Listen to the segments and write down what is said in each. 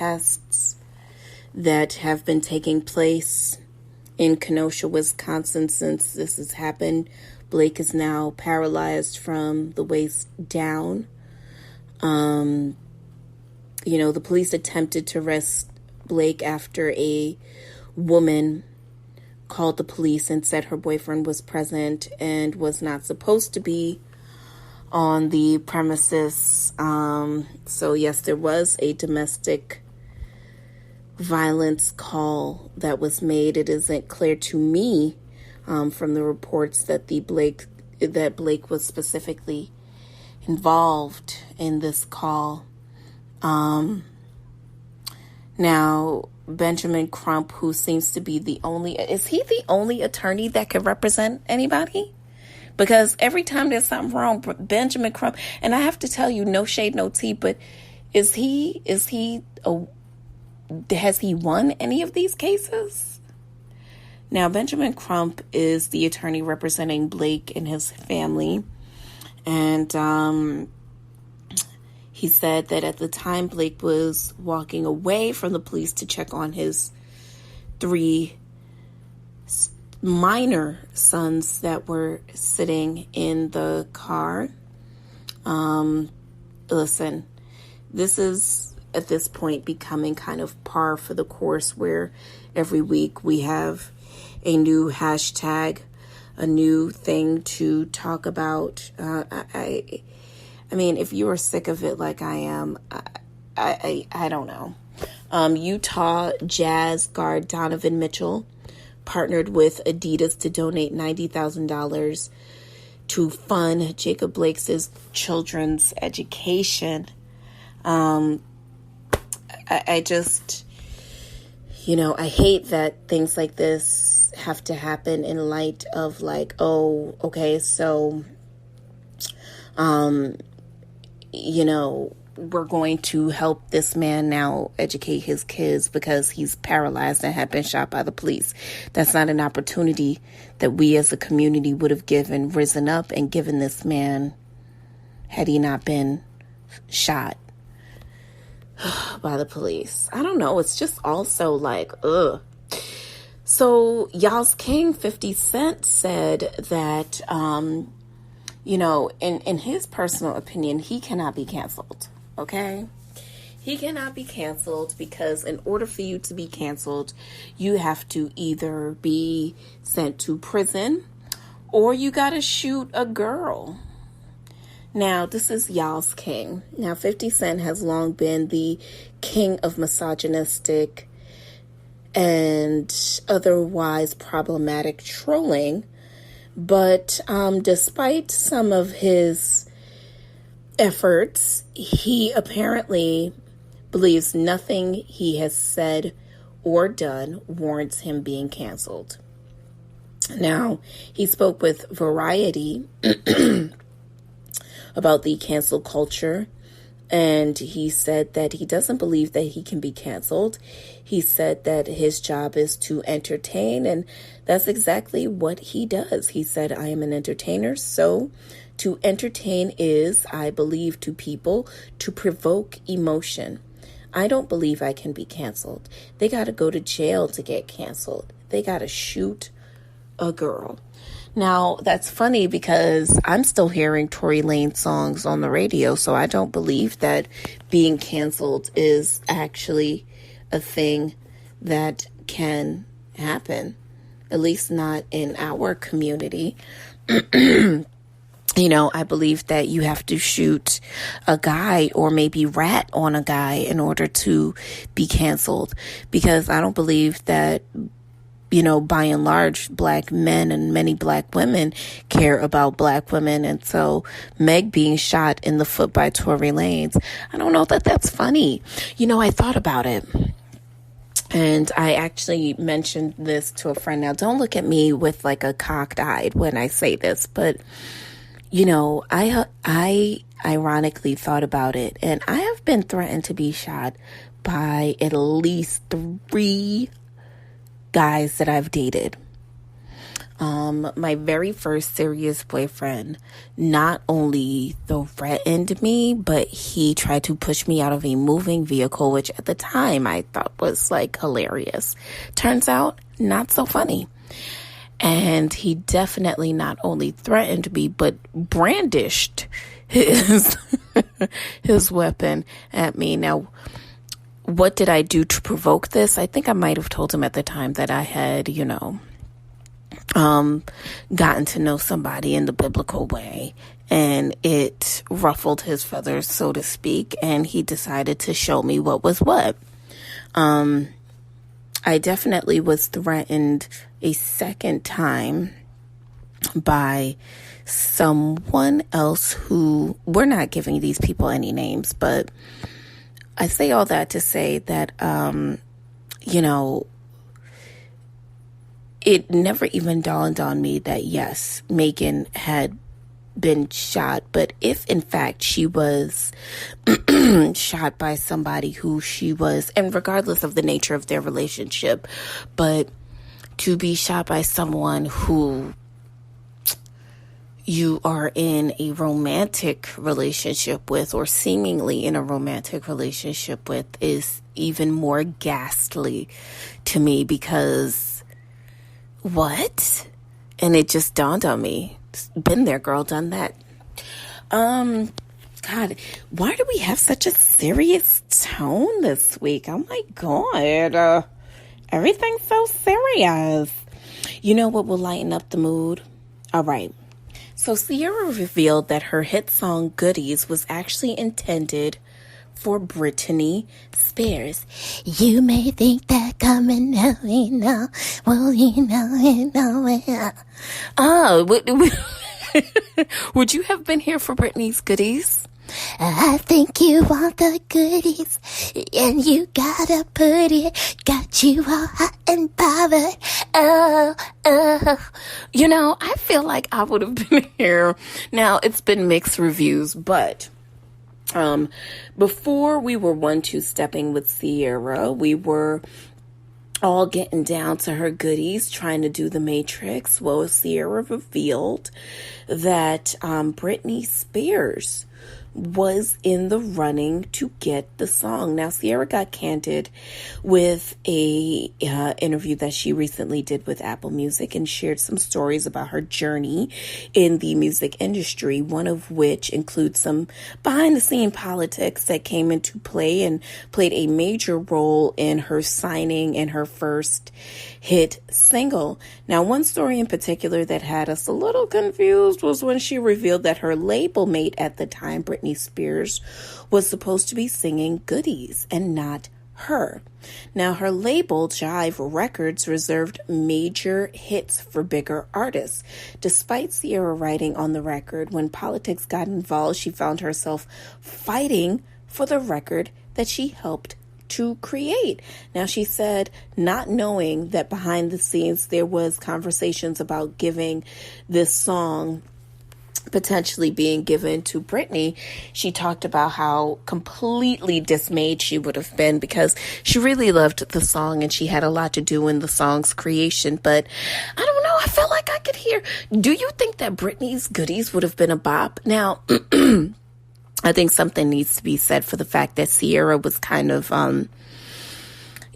protests that have been taking place in Kenosha, Wisconsin since this has happened. Blake is now paralyzed from the waist down. The police attempted to arrest Blake after a woman called the police and said her boyfriend was present and was not supposed to be on the premises. So yes, there was a domestic violence call that was made. It isn't clear to me from the reports that Blake was specifically involved in this call. Now, Benjamin Crump, who seems to be is he the only attorney that could represent anybody? Because every time there's something wrong, Benjamin Crump, and I have to tell you, no shade, no tea, but has he won any of these cases? Now, Benjamin Crump is the attorney representing Blake and his family. And he said that at the time Blake was walking away from the police to check on his 3 minor sons that were sitting in the car. Listen, this is at this point becoming kind of par for the course, where every week we have a new hashtag, a new thing to talk about. I mean, if you are sick of it like I am, I don't know. Utah Jazz guard Donovan Mitchell partnered with Adidas to donate $90,000 to fund Jacob Blake's children's education. I just, I hate that things like this have to happen in light of like, oh, okay, so, we're going to help this man now educate his kids because he's paralyzed and had been shot by the police. That's not an opportunity that we as a community would have risen up and given this man had he not been shot by the police. I don't know. It's just also like, ugh. So y'all's king 50 Cent said that, in his personal opinion, he cannot be canceled. Okay? He cannot be canceled because in order for you to be canceled, you have to either be sent to prison or you got to shoot a girl. Now, this is y'all's king. Now, 50 Cent has long been the king of misogynistic and otherwise problematic trolling. But despite some of his efforts, he apparently believes nothing he has said or done warrants him being canceled. Now, he spoke with Variety about the cancel culture, and he said that he doesn't believe that he can be canceled. He said that his job is to entertain, and that's exactly what he does. He said, I am an entertainer, so to entertain is, I believe, to people to provoke emotion. I don't believe I can be canceled. They got to go to jail to get canceled. They got to shoot a girl. Now, that's funny because I'm still hearing Tory Lanez songs on the radio, so I don't believe that being canceled is actually a thing that can happen, at least not in our community. I believe that you have to shoot a guy or maybe rat on a guy in order to be canceled, because I don't believe that by and large, black men and many black women care about black women. And so Meg being shot in the foot by Tory Lanez, I don't know that that's funny. I thought about it. And I actually mentioned this to a friend. Now, don't look at me with like a cocked eye when I say this, but, I ironically thought about it. And I have been threatened to be shot by at least 3 guys that I've dated. My very first serious boyfriend not only threatened me, but he tried to push me out of a moving vehicle, which at the time I thought was like hilarious. Turns out, not so funny. And he definitely not only threatened me, but brandished his his weapon at me. Now, what did I do to provoke this? I think I might have told him at the time that I had, gotten to know somebody in the biblical way, and it ruffled his feathers, so to speak, and he decided to show me what was what. I definitely was threatened a second time by someone else who, we're not giving these people any names, but I say all that to say that, it never even dawned on me that, yes, Megan had been shot, but if in fact she was shot by somebody who she was, and regardless of the nature of their relationship, but to be shot by someone who you are in a romantic relationship with, or seemingly in a romantic relationship with, is even more ghastly to me, because what? And it just dawned on me. Been there, girl, done that. God, why do we have such a serious tone this week? Oh my God. Everything's so serious. You know what will lighten up the mood? All right. So Ciara revealed that her hit song Goodies was actually intended for Britney Spears. You may think that coming out, well, yeah. Oh, would you have been here for Britney's Goodies? I think you want the goodies, and you gotta put it, got you all hot and bothered. Oh. I feel like I would have been here. Now, it's been mixed reviews, but before we were 1-2-stepping with Ciara, we were all getting down to her goodies, trying to do the Matrix. Well, Ciara revealed that Britney Spears was in the running to get the song. Now, Ciara got candid with a interview that she recently did with Apple Music and shared some stories about her journey in the music industry, one of which includes some behind-the-scene politics that came into play and played a major role in her signing and her first hit single. Now, one story in particular that had us a little confused was when she revealed that her label mate at the time, Britney Spears, was supposed to be singing Goodies and not her. Now, her label, Jive Records, reserved major hits for bigger artists. Despite Ciara writing on the record, when politics got involved, she found herself fighting for the record that she helped to create. Now, she said, not knowing that behind the scenes there was conversations about giving this song potentially being given to Britney, she talked about how completely dismayed she would have been, because she really loved the song and she had a lot to do in the song's creation. But I don't know, I felt like I could hear, do you think that Britney's Goodies would have been a bop? Now, I think something needs to be said for the fact that Ciara was kind of,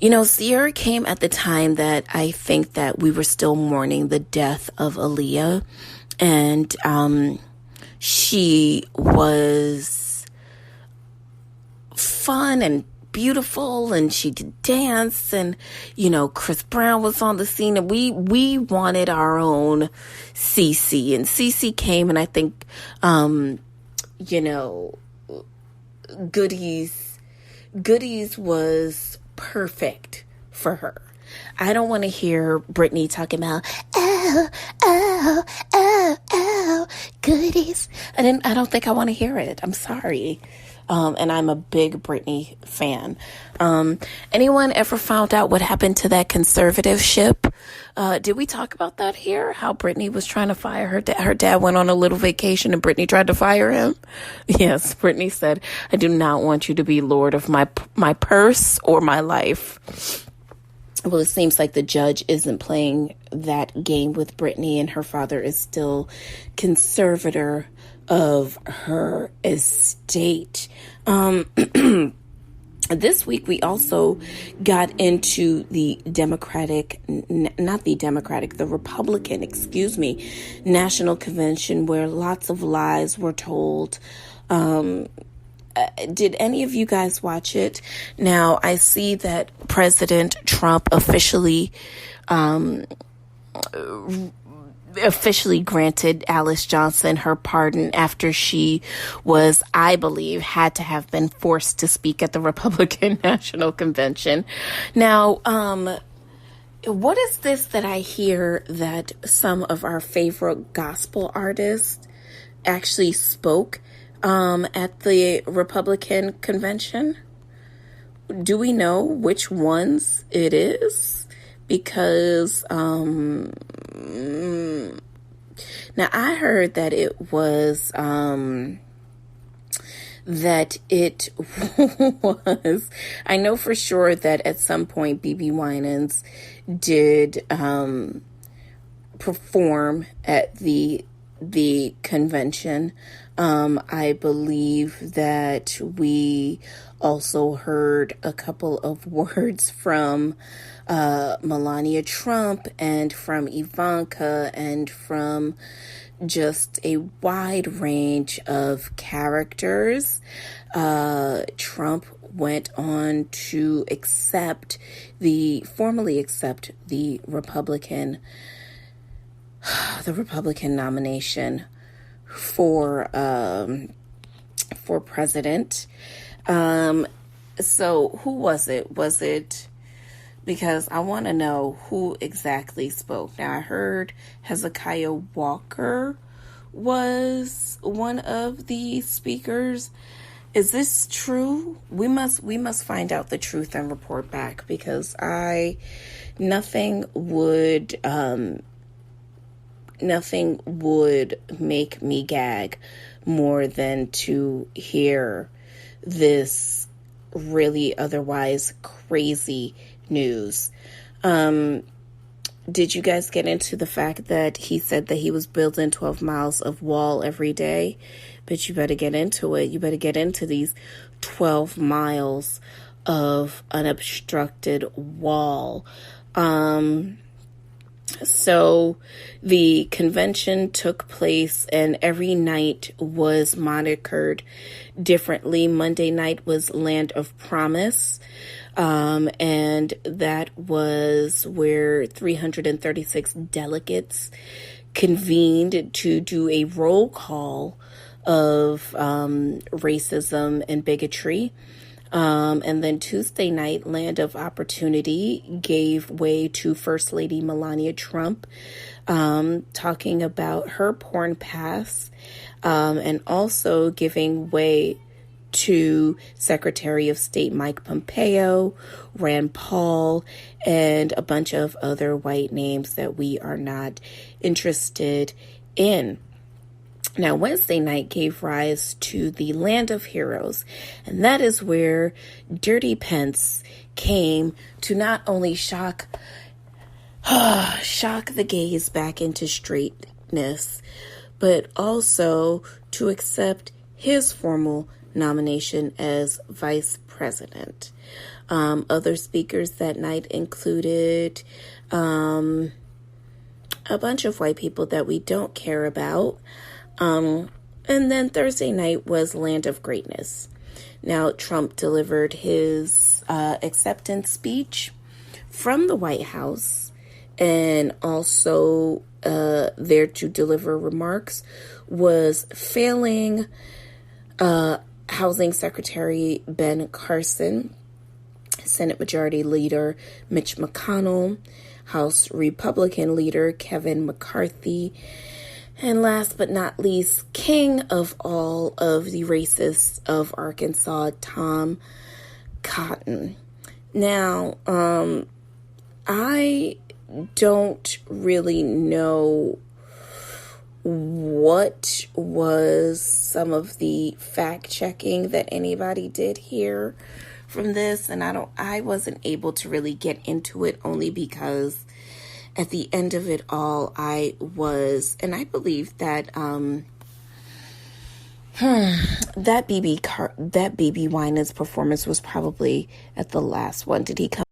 Ciara came at the time that I think that we were still mourning the death of Aaliyah. And she was fun and beautiful, and she could dance, and Chris Brown was on the scene, and we wanted our own CeCe, and CeCe came, and I think Goodies was perfect for her. I don't want to hear Britney talking about, oh, Goodies. I don't think I want to hear it. I'm sorry. And I'm a big Britney fan. Anyone ever found out what happened to that conservativeship? Did we talk about that here? How Britney was trying to fire her dad. Her dad went on a little vacation and Britney tried to fire him. Yes, Britney said, I do not want you to be lord of my purse or my life. well, it seems like the judge isn't playing that game with Britney, and her father is still conservator of her estate. This week, we also got into the Republican, National Convention, where lots of lies were told. Did any of you guys watch it? Now, I see that President Trump officially granted Alice Johnson her pardon after she was, I believe, had to have been forced to speak at the Republican National Convention. Now, what is this that I hear that some of our favorite gospel artists actually spoke at the Republican convention? Do we know which ones it is? Because now I heard that it was I know for sure that at some point BB Winans did perform at the convention. I believe that we also heard a couple of words from Melania Trump and from Ivanka and from just a wide range of characters. Trump went on to formally accept the Republican nomination for president. So who was it? Was it, because I want to know who exactly spoke. Now, I heard Hezekiah Walker was one of the speakers. Is this true? We must find out the truth and report back, because nothing would make me gag more than to hear this really otherwise crazy news. Did you guys get into the fact that he said that he was building 12 miles of wall every day? But you better get into it. You better get into these 12 miles of unobstructed wall. So the convention took place and every night was monikered differently. Monday night was Land of Promise. And that was where 336 delegates convened to do a roll call of racism and bigotry. And then Tuesday night, Land of Opportunity gave way to First Lady Melania Trump, talking about her porn past, and also giving way to Secretary of State Mike Pompeo, Rand Paul, and a bunch of other white names that we are not interested in. Now, Wednesday night gave rise to the Land of Heroes, and that is where Dirty Pence came to not only shock the gays back into straightness, but also to accept his formal nomination as vice president. Other speakers that night included a bunch of white people that we don't care about. And then Thursday night was Land of Greatness. Now, Trump delivered his acceptance speech from the White House, and also there to deliver remarks was failing Housing Secretary Ben Carson, Senate Majority Leader Mitch McConnell, House Republican Leader Kevin McCarthy, and last but not least, king of all of the racists of Arkansas, Tom Cotton. Now, I don't really know what was some of the fact checking that anybody did here from this, and I wasn't able to really get into it, only because at the end of it all, I believe that that BB Winans performance was probably at the last one. Did he come